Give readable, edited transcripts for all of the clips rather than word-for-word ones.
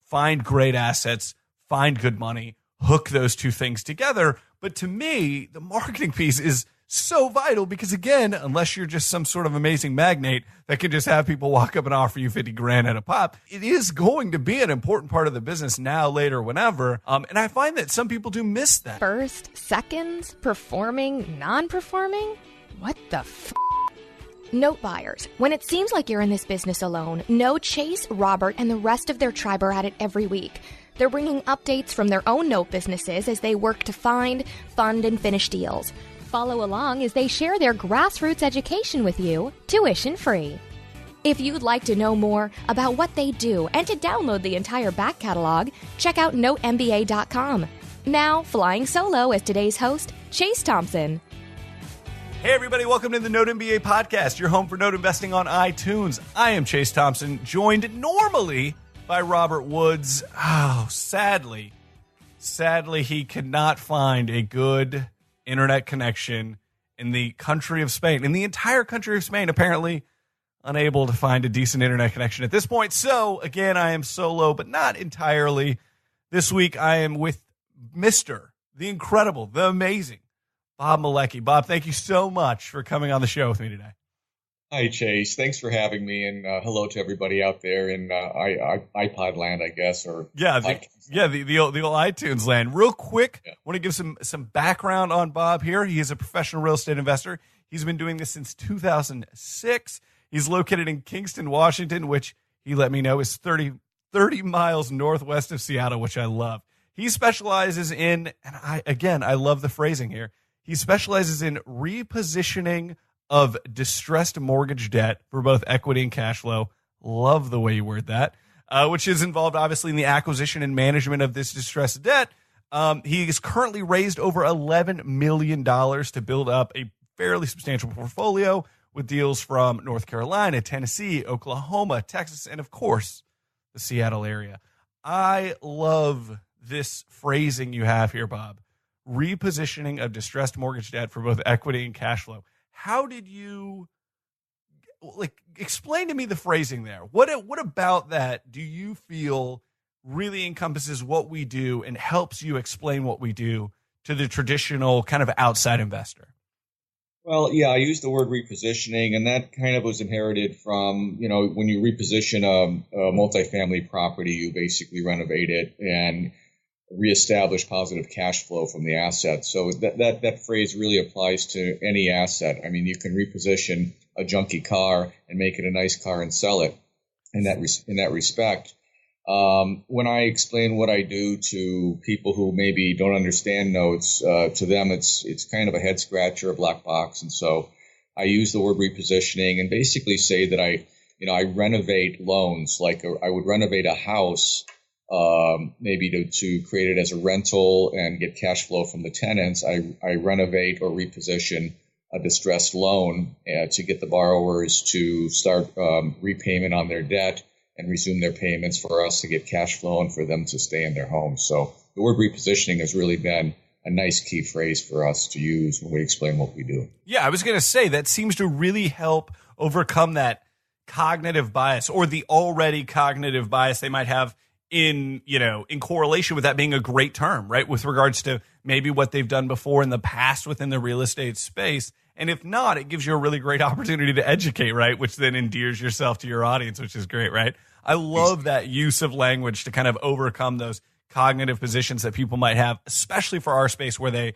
find great assets, find good money, hook those two things together. But to me, the marketing piece is so vital because, again, unless you're just some sort of amazing magnate that can just have people walk up and offer you 50 grand at a pop, it is going to be an important part of the business now, later, whenever. And I find that some people do miss that. First, seconds, performing, non-performing? What the f***? Note buyers, when it seems like you're in this business alone, know Chase, Robert, and the rest of their tribe are at it every week. They're bringing updates from their own note businesses as they work to find, fund, and finish deals. Follow along as they share their grassroots education with you, tuition free. If you'd like to know more about what they do and to download the entire back catalog, check out NoteMBA.com. Now, flying solo as today's host, Chase Thompson. Hey everybody, welcome to the Note MBA podcast, your home for note investing on iTunes. I am Chase Thompson, joined normally by Robert Woods. Oh, sadly, he cannot find a good internet connection in the country of Spain. In the entire country of Spain, apparently unable to find a decent internet connection at this point. So, again, I am solo, but not entirely. This week, I am with Mr. the Incredible, the Amazing, Bob Malecki. Bob, thank you so much for coming on the show with me today. Hi, Chase. Thanks for having me, and hello to everybody out there in iPod land, I guess, or the old iTunes land. Real quick, I want to give some background on Bob here. He is a professional real estate investor. He's been doing this since 2006. He's located in Kingston, Washington, which he let me know is 30 miles northwest of Seattle, which I love. He specializes in, and I love the phrasing here, he specializes in repositioning of distressed mortgage debt for both equity and cash flow. Love the way you word that, which is involved obviously in the acquisition and management of this distressed debt. He has currently raised over $11 million to build up a fairly substantial portfolio with deals from North Carolina, Tennessee, Oklahoma, Texas, and of course, the Seattle area. I love this phrasing you have here, Bob. Repositioning of distressed mortgage debt for both equity and cash flow. How did you explain to me the phrasing there? What about that do you feel really encompasses what we do and helps you explain what we do to the traditional kind of outside investor? Well, yeah, I used the word repositioning, and that kind of was inherited from, when you reposition a multifamily property, you basically renovate it and reestablish positive cash flow from the asset. So that phrase really applies to any asset. I mean, you can reposition a junky car and make it a nice car and sell it in that respect. When I explain what I do to people who maybe don't understand notes, to them it's kind of a head scratcher, a black box. And so I use the word repositioning and basically say that I renovate loans like I would renovate a house. Maybe to create it as a rental and get cash flow from the tenants. I renovate or reposition a distressed loan to get the borrowers to start repayment on their debt and resume their payments for us to get cash flow and for them to stay in their homes. So the word repositioning has really been a nice key phrase for us to use when we explain what we do. Yeah, I was going to say that seems to really help overcome that cognitive bias or the already cognitive bias they might have in correlation with that being a great term, right? With regards to maybe what they've done before in the past within the real estate space. And if not, it gives you a really great opportunity to educate, right? Which then endears yourself to your audience, which is great, right? I love that use of language to kind of overcome those cognitive positions that people might have, especially for our space where they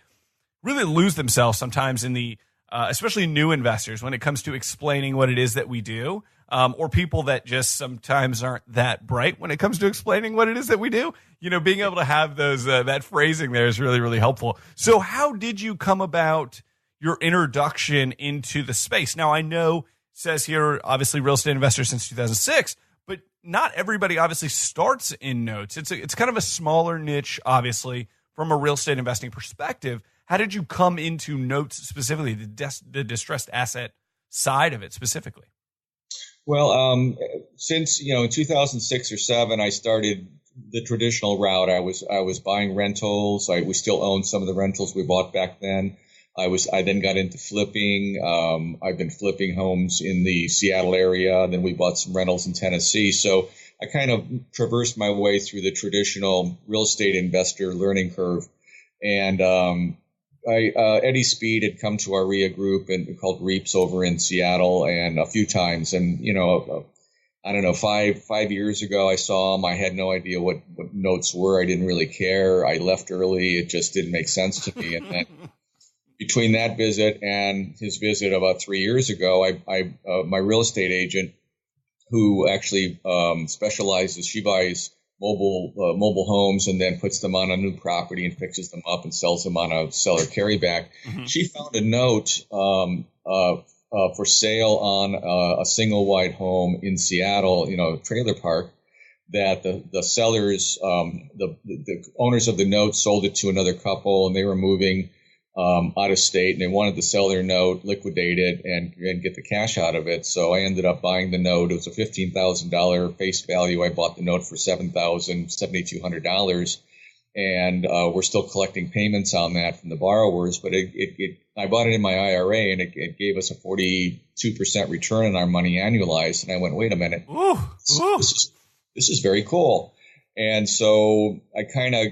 really lose themselves sometimes in the, especially new investors when it comes to explaining what it is that we do. Or people that just sometimes aren't that bright when it comes to explaining what it is that we do. Being able to have those that phrasing there is really, really helpful. So how did you come about your introduction into the space? Now, I know it says here, obviously, real estate investor since 2006, but not everybody obviously starts in notes. It's kind of a smaller niche, obviously, from a real estate investing perspective. How did you come into notes specifically, the distressed asset side of it specifically? Well, since, in 2006 or 7, I started the traditional route. I was buying rentals. We still own some of the rentals we bought back then. I then got into flipping. I've been flipping homes in the Seattle area. Then we bought some rentals in Tennessee. So I kind of traversed my way through the traditional real estate investor learning curve. And Eddie Speed had come to our RIA group and called REAPS over in Seattle and a few times. And, I don't know, five years ago, I saw him. I had no idea what notes were. I didn't really care. I left early. It just didn't make sense to me. And then between that visit and his visit about 3 years ago, my real estate agent, who actually specializes, she buys mobile homes and then puts them on a new property and fixes them up and sells them on a seller carryback. Mm-hmm. She found a note for sale on a single wide home in Seattle, trailer park, that the sellers, the owners of the note sold it to another couple, and they were moving out of state, and they wanted to sell their note, liquidate it, and get the cash out of it. So I ended up buying the note. It was a $15,000 face value. I bought the note for $7,200, and we're still collecting payments on that from the borrowers. But I bought it in my IRA, and it gave us a 42% return on our money annualized. And I went, wait a minute, this is very cool. And so I kind of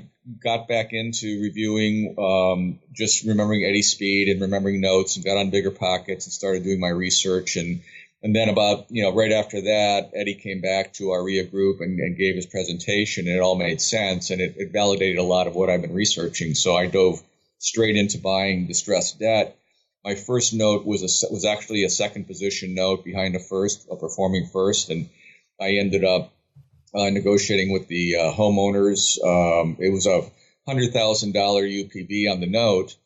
got back into reviewing, just remembering Eddie Speed and remembering notes, and got on Bigger Pockets and started doing my research. And then about, right after that, Eddie came back to our RIA group and gave his presentation, and it all made sense, and it validated a lot of what I've been researching. So I dove straight into buying distressed debt. My first note was actually a second position note behind a performing first, and I ended up negotiating with the homeowners. It was a $100,000 UPB on the note.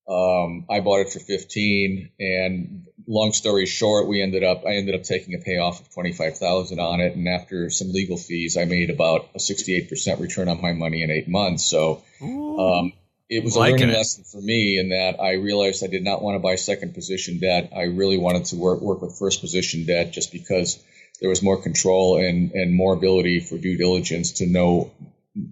I bought it for 15, and long story short, I ended up taking a payoff of 25,000 on it, and after some legal fees, I made about a 68% return on my money in 8 months. So it was a learning lesson for me, in that I realized I did not want to buy second position debt. I really wanted to work with first position debt, just because there was more control and more ability for due diligence to know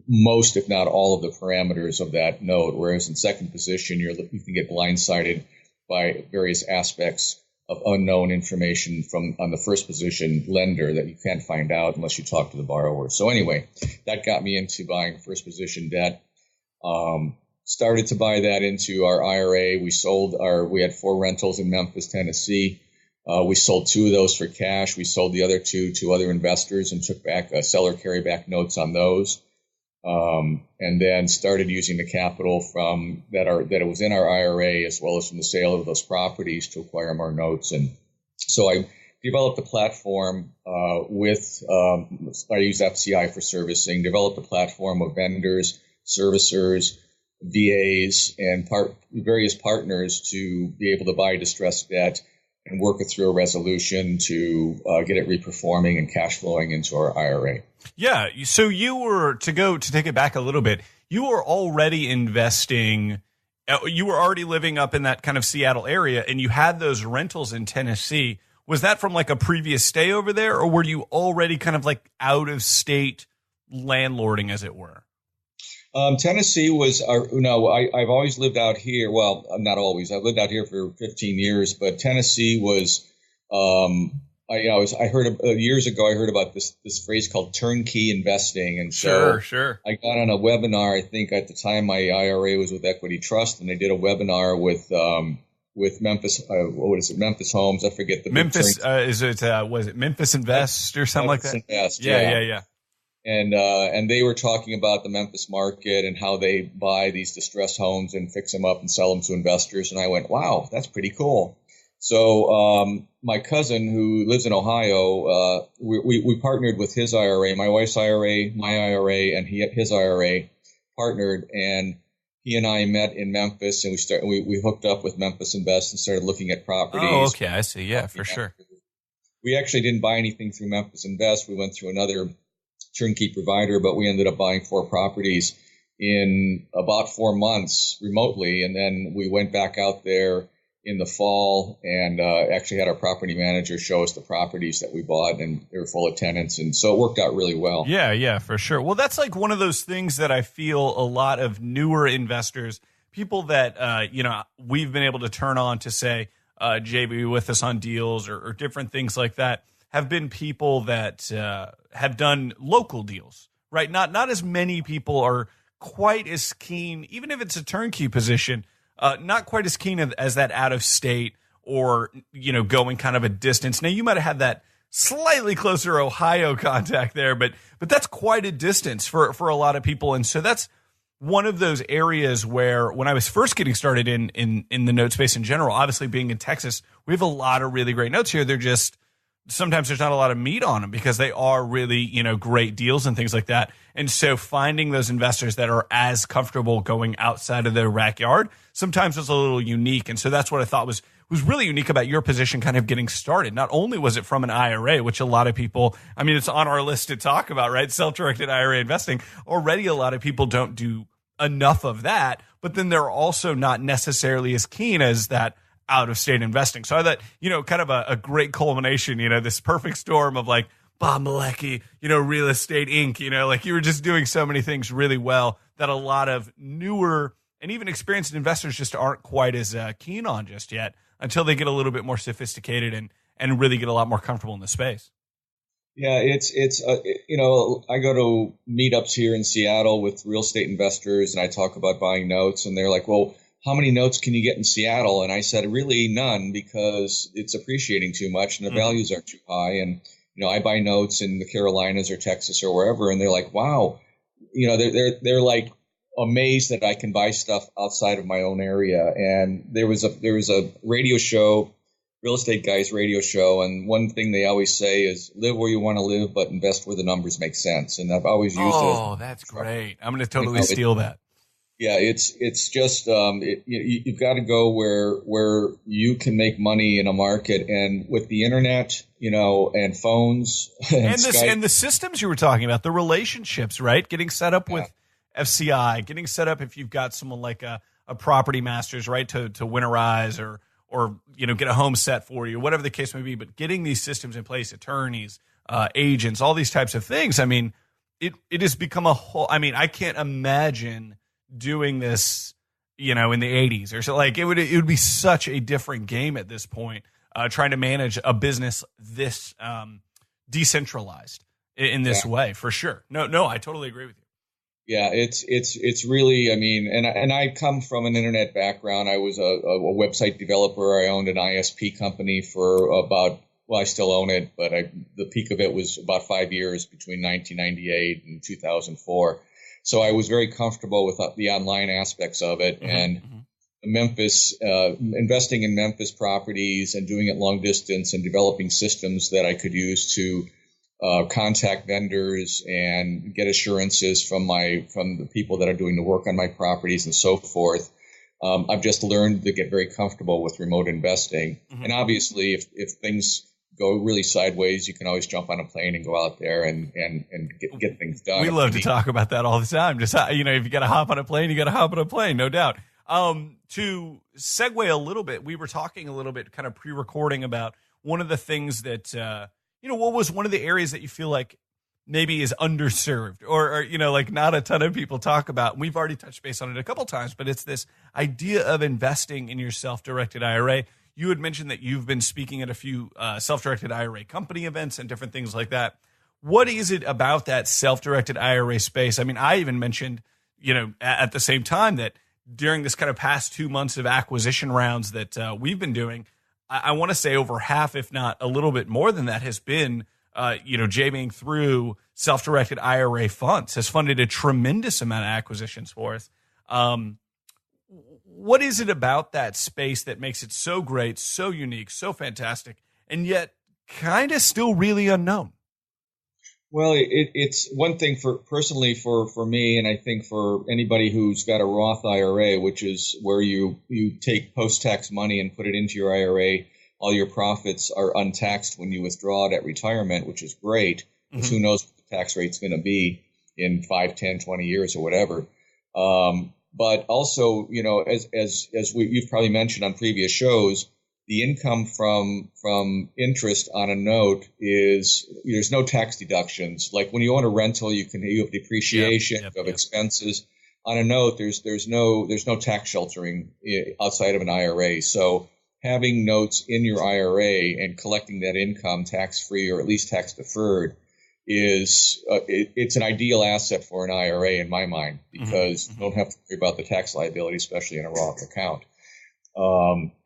most, if not all, of the parameters of that note. Whereas in second position, you can get blindsided by various aspects of unknown information on the first position lender that you can't find out unless you talk to the borrower. So anyway, that got me into buying first position debt. Started to buy that into our IRA. We had 4 rentals in Memphis, Tennessee. We sold 2 of those for cash. We sold the other 2 to other investors and took back seller carryback notes on those. And then started using the capital from that it was in our IRA, as well as from the sale of those properties, to acquire more notes. And so I developed a platform I use FCI for servicing, developed a platform of vendors, servicers, VAs, and various partners to be able to buy distressed debt and work it through a resolution to get it reperforming and cash flowing into our IRA. Yeah. So you were, to take it back a little bit, you were already investing. You were already living up in that kind of Seattle area, and you had those rentals in Tennessee. Was that from like a previous stay over there, or were you already kind of like out of state landlording, as it were? Tennessee was I've always lived out here. Well, not always. I've lived out here for 15 years, but Tennessee was, years ago, I heard about this phrase called turnkey investing. And so sure. I got on a webinar. I think at the time my IRA was with Equity Trust, and they did a webinar with Memphis, Memphis Homes. I forget the Memphis, was it Memphis Invest or something Memphis like that? Invest, yeah. And they were talking about the Memphis market and how they buy these distressed homes and fix them up and sell them to investors. And I went, wow, that's pretty cool. So my cousin, who lives in Ohio, we partnered with his IRA, my wife's IRA, my IRA, and his IRA partnered. And he and I met in Memphis, and we hooked up with Memphis Invest and started looking at properties. Oh, okay, I see. Yeah, for sure. We actually didn't buy anything through Memphis Invest. We went through another turnkey provider, but we ended up buying 4 properties in about 4 months remotely. And then we went back out there in the fall and actually had our property manager show us the properties that we bought, and they were full of tenants. And so it worked out really well. Yeah, for sure. Well, that's like one of those things that I feel a lot of newer investors, people that, we've been able to turn on to say, JB with us on deals or different things like that, have been people that have done local deals, right? Not as many people are quite as keen, even if it's a turnkey position, not quite as keen as that out of state or, going kind of a distance. Now, you might have had that slightly closer Ohio contact there, but that's quite a distance for a lot of people. And so that's one of those areas where when I was first getting started in the note space in general, obviously being in Texas, we have a lot of really great notes here. They're just, sometimes there's not a lot of meat on them because they are really, great deals and things like that. And so finding those investors that are as comfortable going outside of their backyard sometimes is a little unique. And so that's what I thought was really unique about your position kind of getting started. Not only was it from an IRA, which a lot of people, it's on our list to talk about, right? Self-directed IRA investing. Already a lot of people don't do enough of that, but then they're also not necessarily as keen as that out-of-state investing. So I thought, kind of a great culmination, this perfect storm of like Bob Malecki, Real Estate Inc., like you were just doing so many things really well that a lot of newer and even experienced investors just aren't quite as keen on just yet until they get a little bit more sophisticated and really get a lot more comfortable in the space. Yeah, it's I go to meetups here in Seattle with real estate investors, and I talk about buying notes, and they're like, well, how many notes can you get in Seattle? And I said, really none, because it's appreciating too much and the values are too high. And, I buy notes in the Carolinas or Texas or wherever, and they're like, wow, they're like amazed that I can buy stuff outside of my own area. And there was a radio show, Real Estate Guys radio show, and one thing they always say is live where you want to live, but invest where the numbers make sense. And I've always used it. Oh, that's great. I'm going to totally steal that. Yeah, it's just you've got to go where you can make money in a market, and with the internet, and phones and Skype. And the systems you were talking about, the relationships, right? Getting set up with FCI, getting set up if you've got someone like a Property Masters, right, to winterize or get a home set for you, whatever the case may be. But getting these systems in place, attorneys, agents, all these types of things. It has become a whole. I can't imagine doing this, in the 80s or so. Like it would be such a different game at this point, trying to manage a business this decentralized in this way, for sure. No, I totally agree with you. Yeah, it's really, and I come from an internet background. I was a website developer. I owned an ISP company for I still own it, but the peak of it was about 5 years between 1998 and 2004. So I was very comfortable with the online aspects of it, and Memphis, investing in Memphis properties and doing it long distance and developing systems that I could use to contact vendors and get assurances from the people that are doing the work on my properties and so forth. I've just learned to get very comfortable with remote investing. And obviously, if things go really sideways, you can always jump on a plane and go out there and get things done. We love to talk about that all the time. Just, if you got to hop on a plane, you got to hop on a plane, no doubt. To segue a little bit, we were talking a little bit kind of pre-recording about one of the things that, what was one of the areas that you feel like maybe is underserved or like not a ton of people talk about. We've already touched base on it a couple times, but it's this idea of investing in your self-directed IRA. You had mentioned that you've been speaking at a few self-directed IRA company events and different things like that. What is it about that self-directed IRA space? I even mentioned, at the same time that during this kind of past 2 months of acquisition rounds that we've been doing, I want to say over half, if not a little bit more than that, has been, jamming through self-directed IRA funds, has funded a tremendous amount of acquisitions for us. What is it about that space that makes it so great, so unique, so fantastic, and yet kind of still really unknown? Well, it's one thing personally for me, and I think for anybody who's got a Roth IRA, which is where you take post-tax money and put it into your IRA. All your profits are untaxed when you withdraw it at retirement, which is great, because who knows what the tax rate's going to be in 5, 10, 20 years or whatever. But also, as you've probably mentioned on previous shows, the income from interest on a note there's no tax deductions. Like when you own a rental, you have depreciation, you have expenses. On a note, there's no tax sheltering outside of an IRA. So having notes in your IRA and collecting that income tax-free or at least tax-deferred is it's an ideal asset for an IRA in my mind, because you don't have to worry about the tax liability, especially in a Roth account.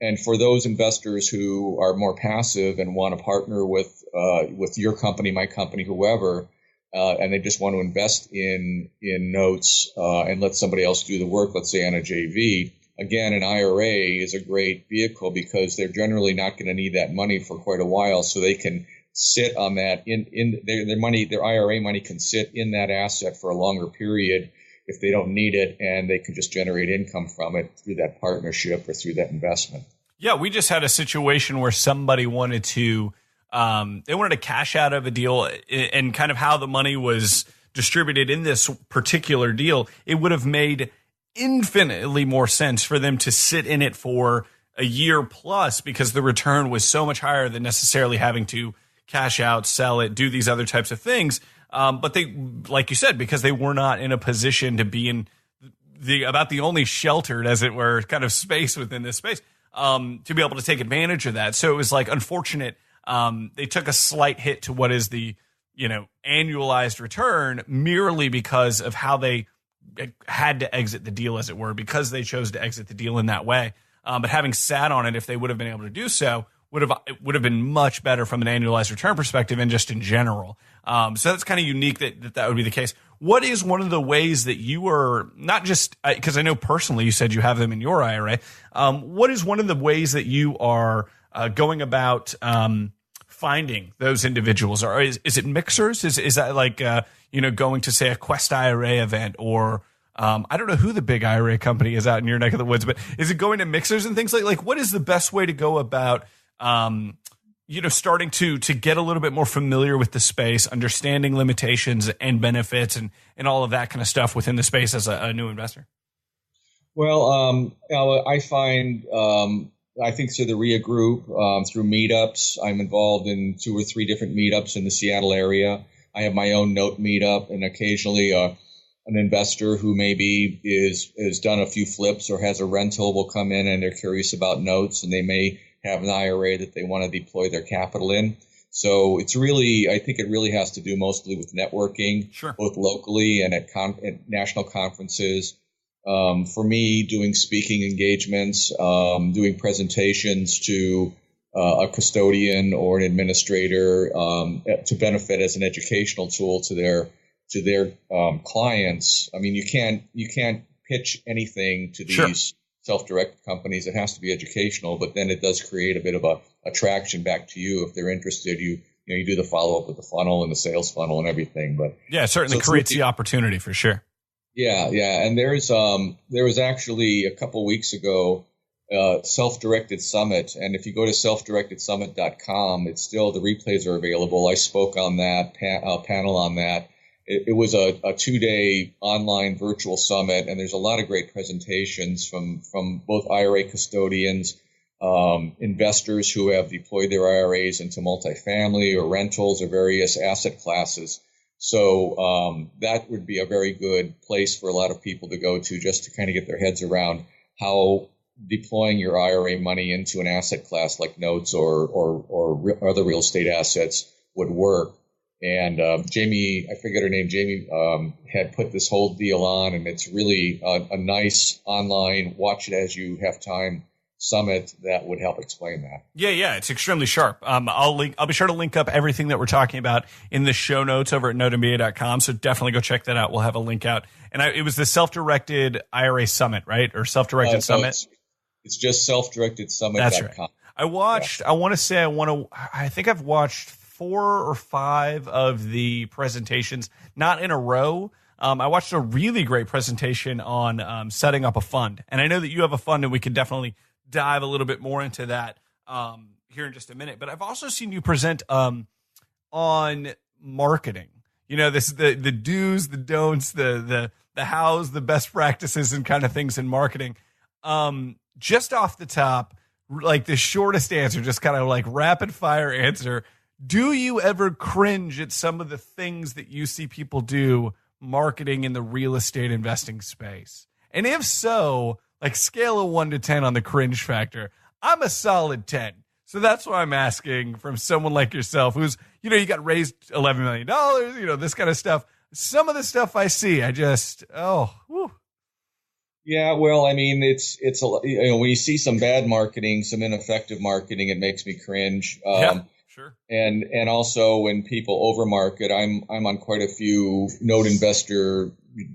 And for those investors who are more passive and want to partner with your company, my company, whoever, and they just want to invest in notes and let somebody else do the work, let's say on a JV, again, an IRA is a great vehicle because they're generally not going to need that money for quite a while, so they can sit on that in their money. Their IRA money can sit in that asset for a longer period if they don't need it, and they can just generate income from it through that partnership or through that investment. Yeah, we just had a situation where somebody wanted to cash out of a deal, and kind of how the money was distributed in this particular deal, it would have made infinitely more sense for them to sit in it for a year plus, because the return was so much higher than necessarily having to cash out, sell it, do these other types of things. But they, like you said, because they were not in a position to be in about the only sheltered, as it were, kind of space within this space, to be able to take advantage of that. So it was like unfortunate. They took a slight hit to what is the, annualized return, merely because of how they had to exit the deal, as it were, because they chose to exit the deal in that way. But having sat on it, if they would have been able to do so, would have been much better from an annualized return perspective and just in general. So that's kind of unique that would be the case. What is one of the ways that you are, not just because I know personally you said you have them in your IRA, what is one of the ways that you are going about finding those individuals? Or is it mixers? Is that like going to, say, a Quest IRA event, or I don't know who the big IRA company is out in your neck of the woods, but is it going to mixers and things like what is the best way to go about starting to get a little bit more familiar with the space, understanding limitations and benefits and all of that kind of stuff within the space as a new investor? Well, I find, I think through the RIA group, through Meetups, I'm involved in 2 or 3 different Meetups in the Seattle area. I have my own note Meetup, and occasionally an investor who maybe has done a few flips or has a rental will come in and they're curious about notes, and they may have an IRA that they want to deploy their capital in. So I think it really has to do mostly with networking, sure, both locally and at national conferences. For me, doing speaking engagements, doing presentations to a custodian or an administrator to benefit as an educational tool to their clients. I mean, you can't pitch anything to these sure self-directed companies. It has to be educational, but then it does create a bit of a attraction back to you if they're interested. You do the follow-up with the funnel and the sales funnel and everything. But yeah, it certainly creates the opportunity for sure. Yeah. And there was actually a couple weeks ago self-directed summit, and if you go to selfdirectedsummit.com, it's still, the replays are available. I spoke on that panel on that. It was a 2-day online virtual summit, and there's a lot of great presentations from both IRA custodians, investors who have deployed their IRAs into multifamily or rentals or various asset classes. So that would be a very good place for a lot of people to go to, just to kind of get their heads around how deploying your IRA money into an asset class like notes or other real estate assets would work. And Jamie, I forget her name, Jamie had put this whole deal on, and it's really a nice online, watch it as you have time summit that would help explain that. Yeah, it's extremely sharp. I'll be sure to link up everything that we're talking about in the show notes over at notmba.com. So definitely go check that out. We'll have a link out. And it was the self-directed IRA summit, right? Or self-directed summit. It's just self-directedsummit.com. That's right. I think I've watched 4 or 5 of the presentations, not in a row. I watched a really great presentation on setting up a fund. And I know that you have a fund, and we can definitely dive a little bit more into that here in just a minute. But I've also seen you present on marketing. This is the do's, the don'ts, the hows, the best practices and kind of things in marketing. Just off the top, like the shortest answer, just kind of like rapid fire answer. Do you ever cringe at some of the things that you see people do marketing in the real estate investing space? And if so, like scale of 1 to 10 on the cringe factor. I'm a solid 10. So that's why I'm asking from someone like yourself who's, you got raised $11 million, this kind of stuff. Some of the stuff I see, I just, whew. Yeah, well, I mean, it's when you see some bad marketing, some ineffective marketing, it makes me cringe. Yeah, sure. And also when people overmarket, I'm on quite a few note investor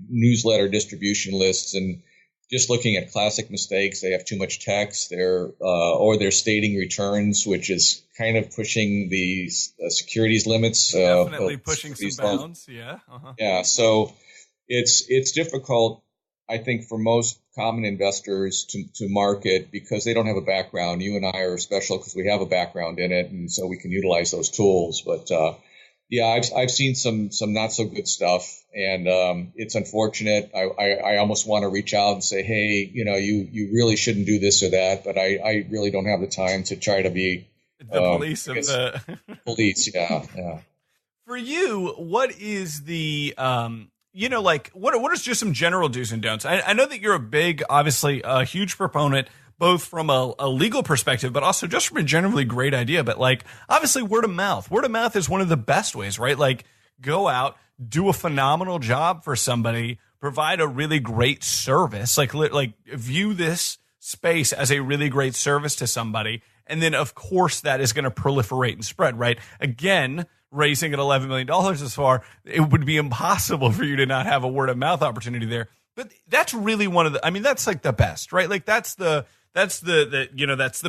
newsletter distribution lists, and just looking at classic mistakes, they have too much text. Or they're stating returns, which is kind of pushing the securities limits. Definitely pushing some bounds. Yeah. Uh-huh. Yeah. So it's difficult, I think, for most common investors to market because they don't have a background. You and I are special because we have a background in it, and so we can utilize those tools. But yeah, I've seen some not so good stuff, and it's unfortunate. I almost want to reach out and say, hey, you really shouldn't do this or that, but I really don't have the time to try to be the police of the police. Yeah. For you, what is the what is just some general do's and don'ts? I know that you're obviously a huge proponent, both from a legal perspective, but also just from a generally great idea. But obviously word of mouth. Word of mouth is one of the best ways, right? Go out, do a phenomenal job for somebody, provide a really great service, view this space as a really great service to somebody. And then of course that is going to proliferate and spread, right? Again, raising at $11 million this far, it would be impossible for you to not have a word of mouth opportunity there. But that's really that's the best, right? That's the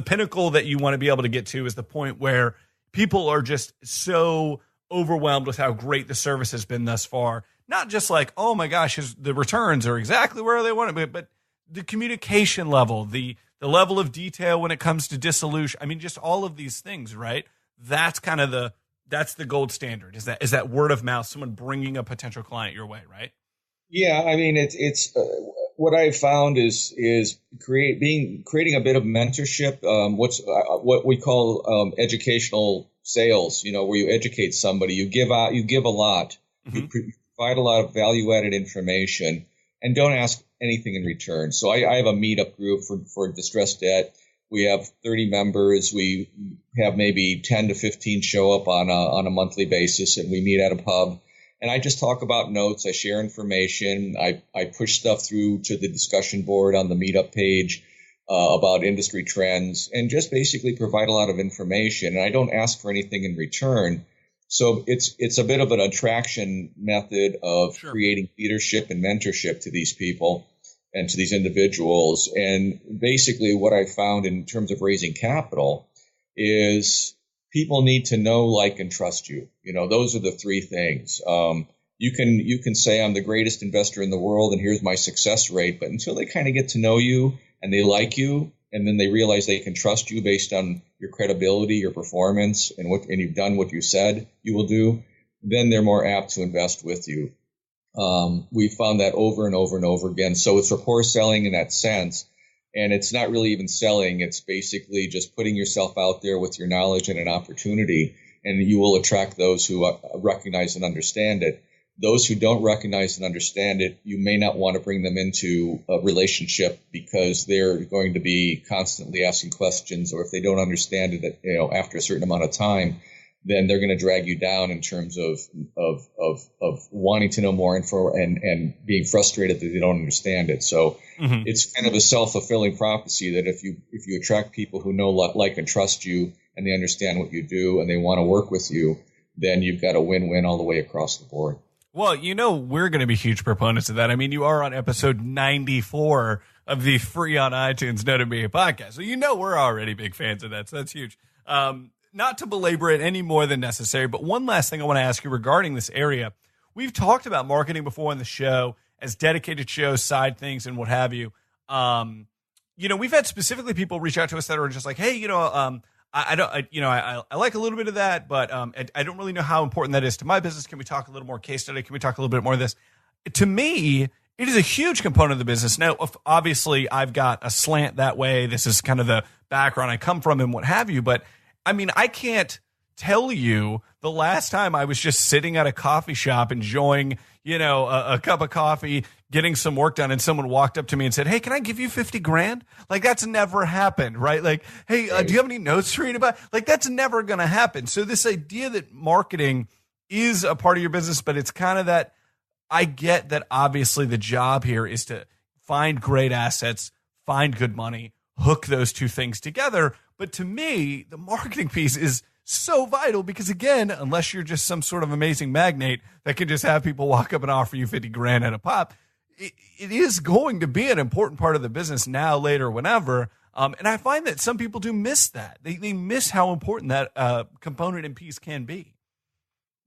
pinnacle that you want to be able to get to, is the point where people are just so overwhelmed with how great the service has been thus far. Not just oh my gosh, the returns are exactly where they want to be, but the communication level, the level of detail when it comes to dissolution. Just all of these things, right? That's kind of that's the gold standard. Is that word of mouth, someone bringing a potential client your way, right? Yeah, it's what I've found is creating a bit of mentorship. What we call educational sales. Where you educate somebody, you give a lot, mm-hmm. You provide a lot of value added information, and don't ask anything in return. So I have a meetup group for distressed debt. We have 30 members. We have maybe 10 to 15 show up on a monthly basis, and we meet at a pub. And I just talk about notes. I share information. I push stuff through to the discussion board on the Meetup page about industry trends, and just basically provide a lot of information. And I don't ask for anything in return. So it's a bit of an attraction method of Sure. creating leadership and mentorship to these people and to these individuals. And basically what I found in terms of raising capital is people need to know, like, and trust you. Those are the three things. You can say I'm the greatest investor in the world and here's my success rate, but until they kind of get to know you and they like you, and then they realize they can trust you based on your credibility, your performance, and you've done what you said you will do, then they're more apt to invest with you. We found that over and over and over again. So it's rapport selling in that sense. And it's not really even selling. It's basically just putting yourself out there with your knowledge and an opportunity, and you will attract those who recognize and understand it. Those who don't recognize and understand it, you may not want to bring them into a relationship because they're going to be constantly asking questions, or if they don't understand it, after a certain amount of time, then they're going to drag you down in terms of wanting to know more info and being frustrated that they don't understand it. So mm-hmm. It's kind of a self-fulfilling prophecy that if you attract people who know, like, and trust you, and they understand what you do, and they want to work with you, then you've got a win-win all the way across the board. Well, we're going to be huge proponents of that. You are on episode 94 of the free on iTunes Know to Me podcast. So we're already big fans of that. So that's huge. Not to belabor it any more than necessary, but one last thing I want to ask you regarding this area. We've talked about marketing before on the show as dedicated shows, side things, and what have you. We've had specifically people reach out to us that are just like, hey, I like a little bit of that, but I don't really know how important that is to my business. Can we talk a little more case study? Can we talk a little bit more of this? To me, it is a huge component of the business. Now, obviously, I've got a slant that way. This is kind of the background I come from and what have you. But, I can't tell you the last time I was just sitting at a coffee shop enjoying, a cup of coffee, getting some work done and someone walked up to me and said, "Hey, can I give you 50 grand?" Like that's never happened, right? Like, "Hey, do you have any notes to read about?" Like that's never going to happen. So this idea that marketing is a part of your business, but it's kind of that, I get that obviously the job here is to find great assets, find good money, hook those two things together. But to me, the marketing piece is so vital because, again, unless you're just some sort of amazing magnate that can just have people walk up and offer you 50 grand at a pop, it is going to be an important part of the business now, later, whenever. And I find that some people do miss that. They miss how important that component and piece can be.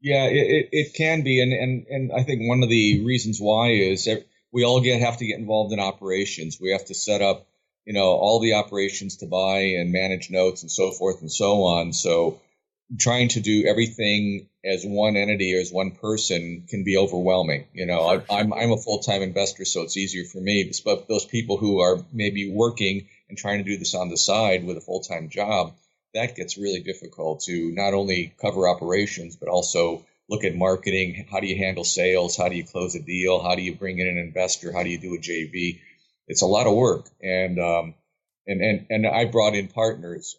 Yeah, it can be. And I think one of the reasons why is that we all have to get involved in operations. We have to set up, all the operations to buy and manage notes and so forth and so on. So trying to do everything as one entity or as one person can be overwhelming. I'm a full-time investor, so it's easier for me. But those people who are maybe working and trying to do this on the side with a full-time job, that gets really difficult to not only cover operations, but also look at marketing. How do you handle sales? How do you close a deal? How do you bring in an investor? How do you do a JV? It's a lot of work. And I brought in partners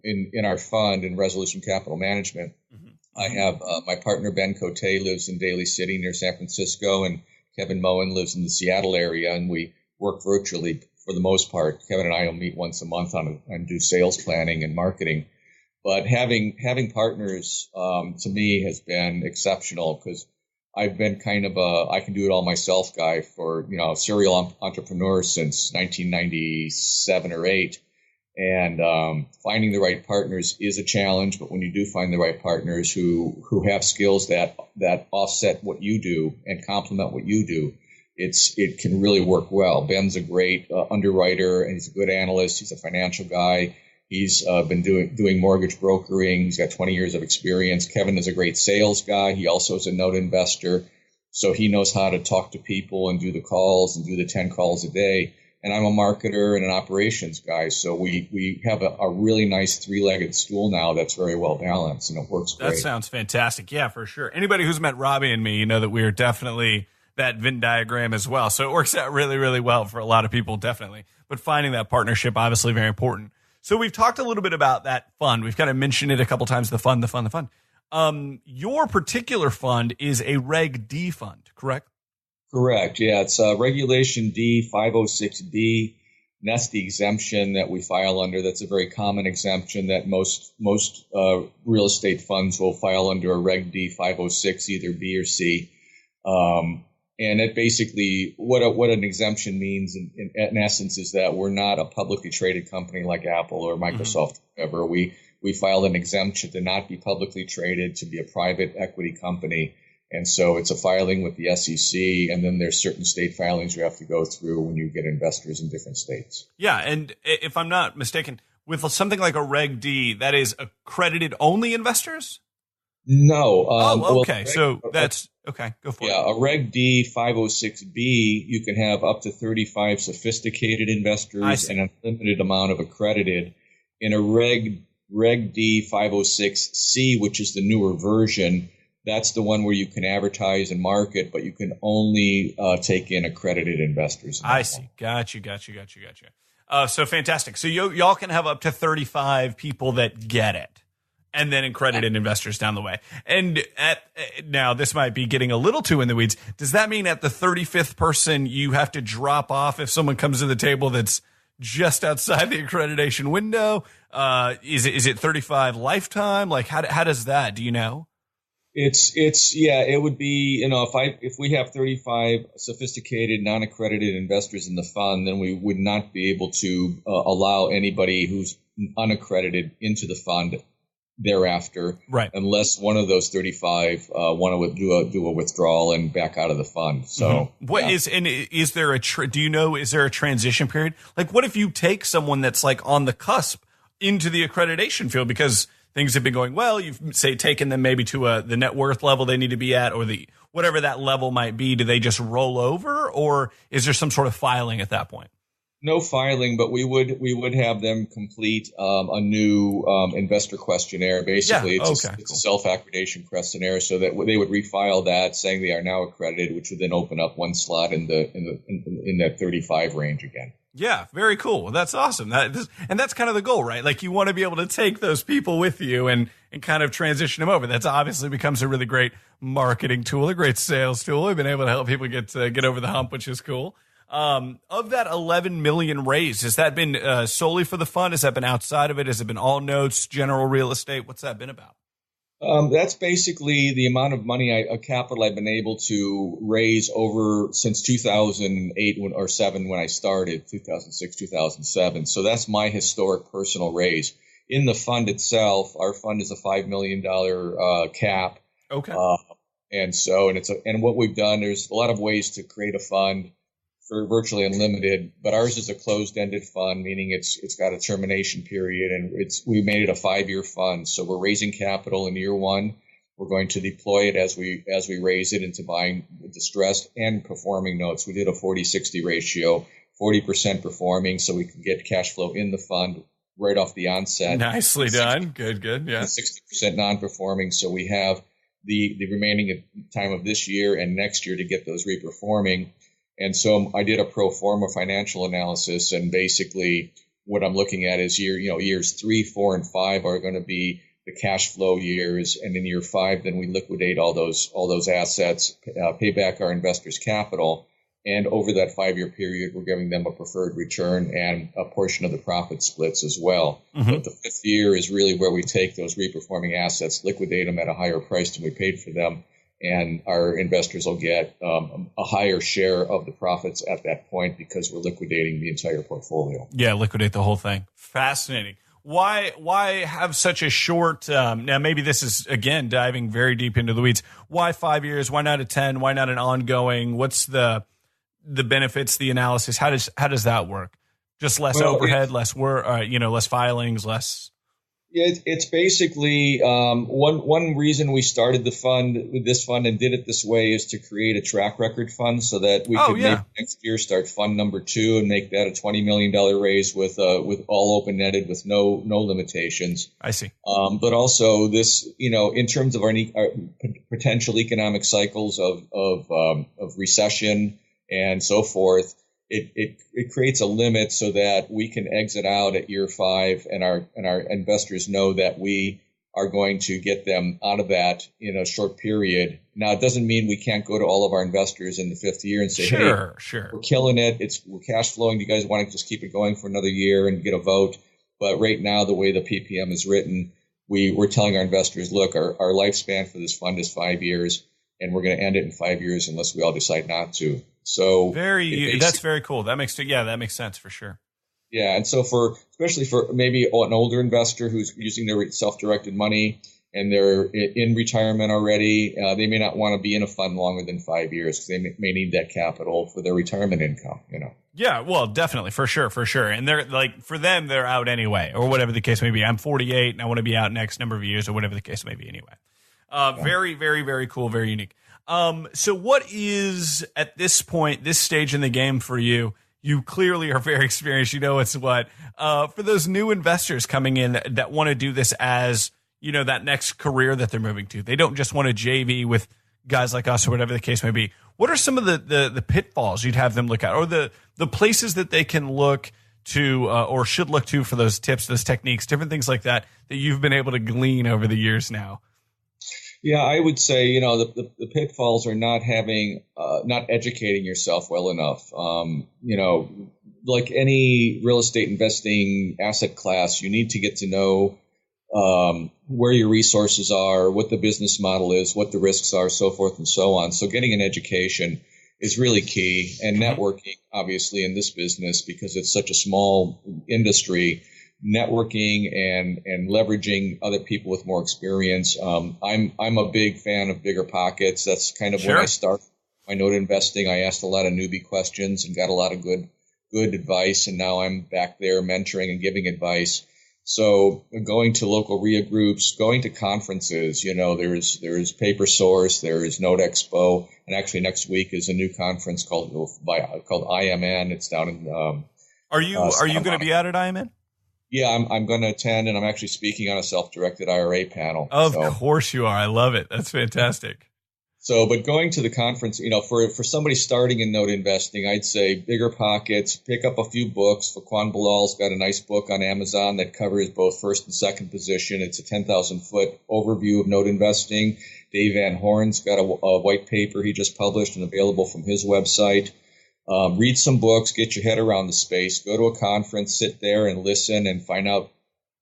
in our fund in Resolution Capital Management. Mm-hmm. I have my partner, Ben Cote, lives in Daly City near San Francisco, and Kevin Moen lives in the Seattle area, and we work virtually for the most part. Kevin and I will meet once a month and do sales planning and marketing. But having partners to me has been exceptional because I've been kind of I can do it all myself guy for, serial entrepreneur since 1997 or 8. And finding the right partners is a challenge. But when you do find the right partners who have skills that offset what you do and complement what you do, it can really work well. Ben's a great underwriter, and he's a good analyst. He's a financial guy. He's been doing mortgage brokering. He's got 20 years of experience. Kevin is a great sales guy. He also is a note investor. So he knows how to talk to people and do the calls and do the 10 calls a day. And I'm a marketer and an operations guy. So we have a really nice three-legged stool now that's very well balanced, and it works great. That sounds fantastic. Yeah, for sure. Anybody who's met Robby and me, you know that we are definitely that Venn diagram as well. So it works out really, really well for a lot of people, definitely. But finding that partnership, obviously very important. So we've talked a little bit about that fund. We've kind of mentioned it a couple times, the fund. Your particular fund is a Reg D fund, correct? Correct. Yeah, it's Regulation D 506B. And that's the exemption that we file under. That's a very common exemption that most real estate funds will file under a Reg D 506, either B or C. And it basically, what an exemption means in essence is that we're not a publicly traded company like Apple or Microsoft. Ever. We filed an exemption to not be publicly traded, to be a private equity company. And so it's a filing with the SEC, and then there's certain state filings you have to go through when you get investors in different states. Yeah, and if I'm not mistaken, with something like a Reg D, that is accredited only investors? No. Okay. So that's okay. Go for it. Yeah, a Reg D 506B, you can have up to 35 sophisticated investors and an unlimited amount of accredited. In a Reg D 506C, which is the newer version, that's the one where you can advertise and market, but you can only take in accredited investors. I see. Got you. So fantastic. So y'all can have up to 35 people that get it, and then accredited investors down the way. And now this might be getting a little too in the weeds. Does that mean at the 35th person you have to drop off if someone comes to the table that's just outside the accreditation window? Is it 35 lifetime? Like how does that? Do you know? It would be, if we have 35 sophisticated non-accredited investors in the fund, then we would not be able to allow anybody who's unaccredited into the fund thereafter, right? Unless one of those 35 want to do a withdrawal and back out of the fund. So, is there is there a transition period? Like, what if you take someone that's like on the cusp into the accreditation field because things have been going well? You've taken them maybe to the net worth level they need to be at, or the whatever that level might be. Do they just roll over, or is there some sort of filing at that point? No filing, but we would have them complete a new investor questionnaire. Basically, Yeah. it's a self-accreditation questionnaire, so that they would refile that, saying they are now accredited, which would then open up one slot in that 35 range again. Yeah, very cool. Well, that's awesome. And that's kind of the goal, right? Like you want to be able to take those people with you and kind of transition them over. That's obviously becomes a really great marketing tool, a great sales tool. We've been able to help people get over the hump, which is cool. Of that 11 million raised, has that been solely for the fund? Has that been outside of it? Has it been all notes, general real estate? What's that been about? That's basically the amount of money, capital I've been able to raise over since 2008 or 7 when I started, 2006, 2007. So that's my historic personal raise. In the fund itself, our fund is a $5 million cap. Okay. And what we've done, there's a lot of ways to create a fund for virtually unlimited, but ours is a closed-ended fund, meaning it's got a termination period, and we made it a 5-year fund. So we're raising capital in year 1. We're going to deploy it as we raise it into buying distressed and performing notes. We did a 40-60 ratio, 40% performing, so we can get cash flow in the fund right off the onset. Nicely done. Good. Yeah. 60% non-performing, so we have the remaining time of this year and next year to get those reperforming. And so I did a pro forma financial analysis, and basically what I'm looking at is years 3, 4, and 5 are going to be the cash flow years, and in year 5, then we liquidate all those assets, pay back our investors' capital, and over that 5-year period, we're giving them a preferred return and a portion of the profit splits as well. Mm-hmm. But the 5th year is really where we take those reperforming assets, liquidate them at a higher price than we paid for them, and our investors will get a higher share of the profits at that point because we're liquidating the entire portfolio. Yeah, liquidate the whole thing. Fascinating. Why have such a short, now maybe this is, again, diving very deep into the weeds. Why 5 years? Why not a 10? Why not an ongoing? What's the benefits, the analysis? How does that work? Just less overhead, less work, less filings, less... Yeah, it's basically one reason we started this fund and did it this way is to create a track record fund so that we could maybe next year start fund number 2 and make that a $20 million raise with all open netted with no limitations. I see. But also this, in terms of our potential economic cycles of recession and so forth. It creates a limit so that we can exit out at year 5, and our investors know that we are going to get them out of that in a short period. Now, it doesn't mean we can't go to all of our investors in the 5th year and say, sure. We're killing it. We're cash flowing. Do you guys want to just keep it going for another year and get a vote? But right now, the way the PPM is written, we're telling our investors, look, our lifespan for this fund is 5 years, and we're going to end it in 5 years unless we all decide not to. So that's very cool. That makes sense for sure. Yeah, and so especially for maybe an older investor who's using their self-directed money and they're in retirement already, they may not want to be in a fund longer than 5 years because they may need that capital for their retirement income. Yeah, well, definitely, for sure. And they're like, for them, they're out anyway, or whatever the case may be. I'm 48 and I want to be out next number of years, or whatever the case may be anyway. Very, very, very cool, very unique. So what is, at this point, this stage in the game for you? You clearly are very experienced. You know it's what. For those new investors coming in that want to do this as, that next career that they're moving to. They don't just want to JV with guys like us or whatever the case may be. What are some of the pitfalls you'd have them look at, or the places that they can look to or should look to for those tips, those techniques, different things like that you've been able to glean over the years now? Yeah, I would say, the pitfalls are not educating yourself well enough. Like any real estate investing asset class, you need to get to know where your resources are, what the business model is, what the risks are, so forth and so on. So getting an education is really key, and networking, obviously, in this business, because it's such a small industry. Networking and leveraging other people with more experience. I'm a big fan of bigger pockets. That's kind of when I started my note investing. I asked a lot of newbie questions and got a lot of good advice, and now I'm back there mentoring and giving advice. So going to local RIA groups, going to conferences. There's Paper Source, there's Note Expo, and actually next week is a new conference called IMN. It's down in Are you going to be out at IMN? Yeah, I'm going to attend, and I'm actually speaking on a self-directed IRA panel. Of course you are. I love it. That's fantastic. So, but going to the conference, for somebody starting in note investing, I'd say bigger pockets, pick up a few books. Faquan Bilal's got a nice book on Amazon that covers both first and second position. It's a 10,000-foot overview of note investing. Dave Van Horn's got a white paper he just published and available from his website. Read some books, get your head around the space, go to a conference, sit there and listen and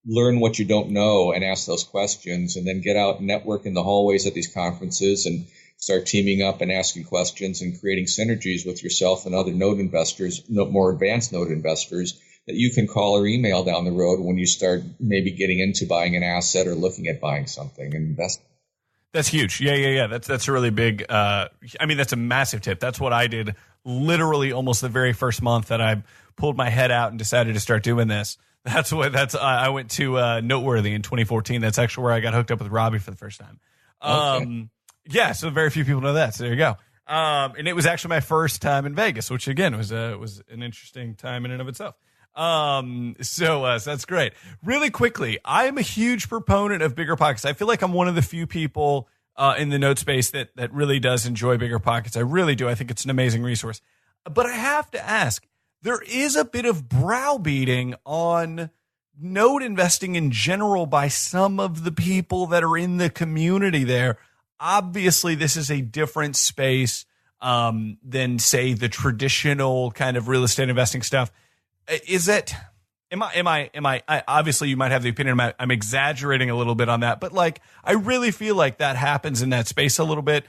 learn what you don't know and ask those questions, and then get out and network in the hallways at these conferences and start teaming up and asking questions and creating synergies with yourself and other note investors, more advanced note investors that you can call or email down the road when you start maybe getting into buying an asset or looking at buying something and investing. That's huge. Yeah. That's a really big, that's a massive tip. That's what I did literally almost the very first month that I pulled my head out and decided to start doing this. I went to Noteworthy in 2014. That's actually where I got hooked up with Robby for the first time. Okay. Yeah, so very few people know that. So there you go. And it was actually my first time in Vegas, which again was an interesting time in and of itself. So that's great. Really quickly, I am a huge proponent of bigger pockets. I feel like I'm one of the few people in the note space that really does enjoy bigger pockets. I really do. I think it's an amazing resource. But I have to ask, there is a bit of browbeating on note investing in general by some of the people that are in the community there. Obviously, this is a different space than, say, the traditional kind of real estate investing stuff. Obviously you might have the opinion I'm exaggerating a little bit on that, but like, I really feel like that happens in that space a little bit,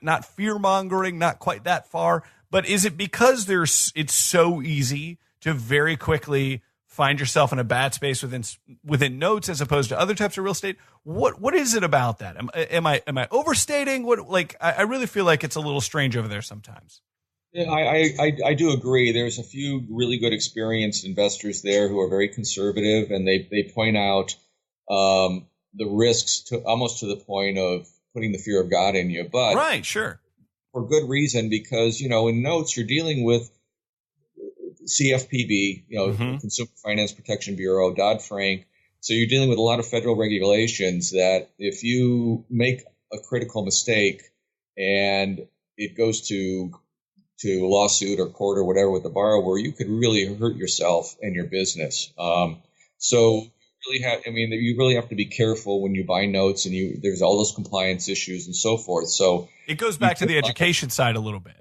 not fear mongering, not quite that far, but is it because it's so easy to very quickly find yourself in a bad space within notes as opposed to other types of real estate? What is it about that? Am I overstating? I really feel like it's a little strange over there sometimes. Yeah, I do agree. There's a few really good experienced investors there who are very conservative, and they point out the risks almost to the point of putting the fear of God in you. But right, sure, for good reason, because in notes you're dealing with CFPB, Consumer Finance Protection Bureau, Dodd-Frank. So you're dealing with a lot of federal regulations that if you make a critical mistake and it goes to a lawsuit or court or whatever with the borrower, you could really hurt yourself and your business. So you really have to be careful when you buy notes, and there's all those compliance issues and so forth. So it goes back to the education side a little bit.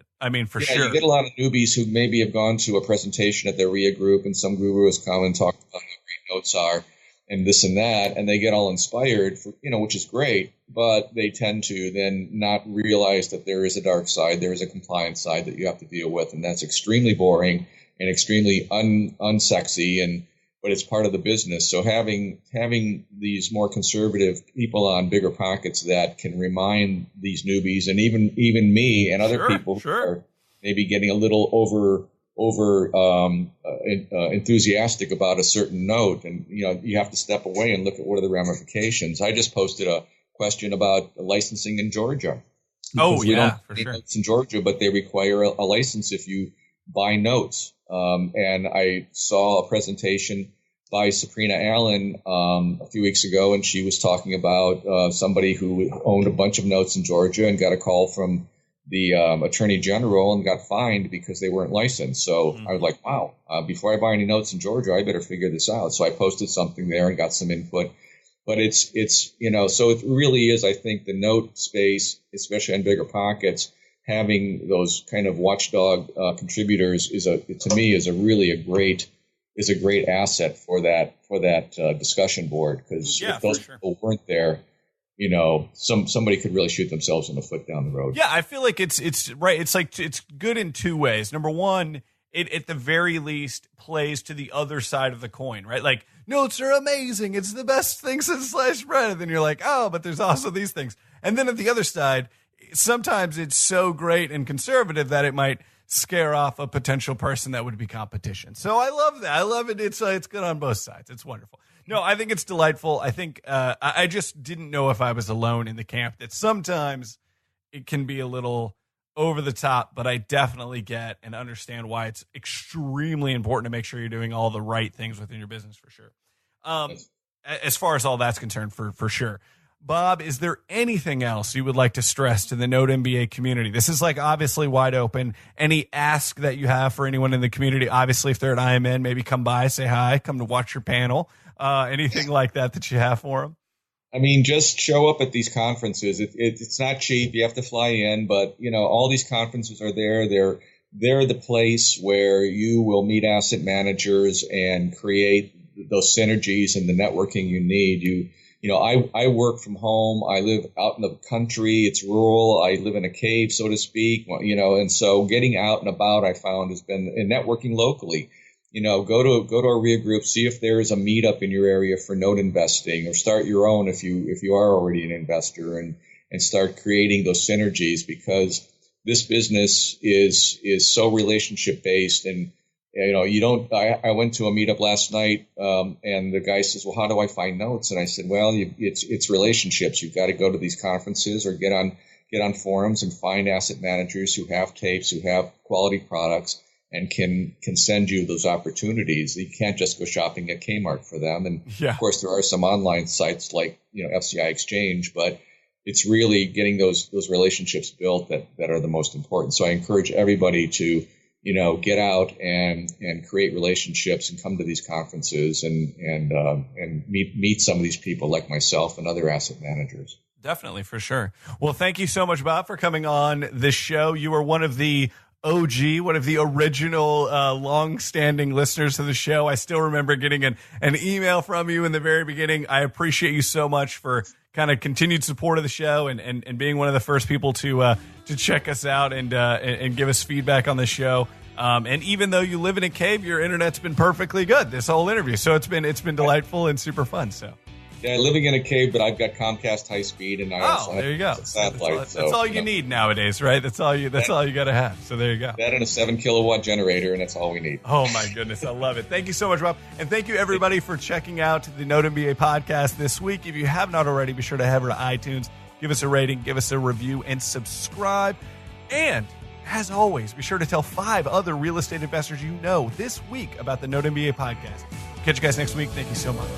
For sure. You get a lot of newbies who maybe have gone to a presentation at their RIA group, and some guru has come and talked about how great notes are and this and that, and they get all inspired, which is great, but they tend to then not realize that there is a dark side, there is a compliance side that you have to deal with, and that's extremely boring and extremely unsexy, but it's part of the business. So having these more conservative people on bigger pockets that can remind these newbies, and even me and other people who are maybe getting a little over enthusiastic about a certain note, and you have to step away and look at what are the ramifications. I just posted a question about licensing in Georgia. Oh yeah, for sure. Notes in Georgia, but they require a license if you buy notes. And I saw a presentation by Sabrina Allen a few weeks ago, and she was talking about somebody who owned a bunch of notes in Georgia and got a call from the attorney general and got fined because they weren't licensed. So I was like, wow, before I buy any notes in Georgia, I better figure this out. So I posted something there and got some input. But it's so it really is, I think, the note space, especially on bigger pockets, having those kind of watchdog contributors is a great asset for that discussion board, because if those people weren't there, somebody could really shoot themselves in the foot down the road. Yeah, I feel like it's right. It's like it's good in two ways. Number one, it at the very least plays to the other side of the coin, right? Like, notes are amazing. It's the best thing since sliced bread. And then you're like, oh, but there's also these things. And then at the other side, sometimes it's so great and conservative that it might scare off a potential person that would be competition. So I love that. I love it. It's good on both sides. It's wonderful. No, I think it's delightful. I think I just didn't know if I was alone in the camp that sometimes it can be a little over the top, but I definitely get and understand why it's extremely important to make sure you're doing all the right things within your business for sure. As far as all that's concerned, for sure. Bob, is there anything else you would like to stress to the Node MBA community? This is like obviously wide open. Any ask that you have for anyone in the community? Obviously, if they're at IMN, maybe come by, say hi, come to watch your panel. Anything like that you have for them? I mean, just show up at these conferences. It's not cheap. You have to fly in, but all these conferences are there. They're the place where you will meet asset managers and create those synergies and the networking you need. I work from home. I live out in the country. It's rural. I live in a cave, so to speak. And so getting out and about, I found, has been networking locally. Go to our RIA group, see if there is a meetup in your area for note investing, or start your own if you are already an investor, and start creating those synergies, because this business is so relationship based. And I went to a meetup last night, and the guy says, "Well, how do I find notes?" And I said, "Well, it's relationships. You've got to go to these conferences or get on forums and find asset managers who have tapes, who have quality products, and can send you those opportunities. You can't just go shopping at Kmart for them." And of course, there are some online sites like FCI Exchange, but it's really getting those relationships built that are the most important. So I encourage everybody to get out and create relationships and come to these conferences and meet some of these people like myself and other asset managers. Definitely, for sure. Well, thank you so much, Bob, for coming on this show. You are one of the OG, one of the original long-standing listeners to the show. I still remember getting an email from you in the very beginning. I appreciate you so much for kind of continued support of the show and being one of the first people to check us out and give us feedback on the show. And even though you live in a cave, your internet's been perfectly good this whole interview. So it's been delightful and super fun. So. Yeah, living in a cave, but I've got Comcast high speed, and I also there you go. have satellite. That's all you need nowadays, right? That's all you got to have. So there you go. That and a 7 kilowatt generator, and that's all we need. Oh my goodness, I love it. Thank you so much, Rob, and thank you everybody for checking out the Node MBA podcast this week. If you have not already, be sure to head over to iTunes, give us a rating, give us a review, and subscribe. And as always, be sure to tell 5 other real estate investors this week about the Node MBA podcast. Catch you guys next week. Thank you so much.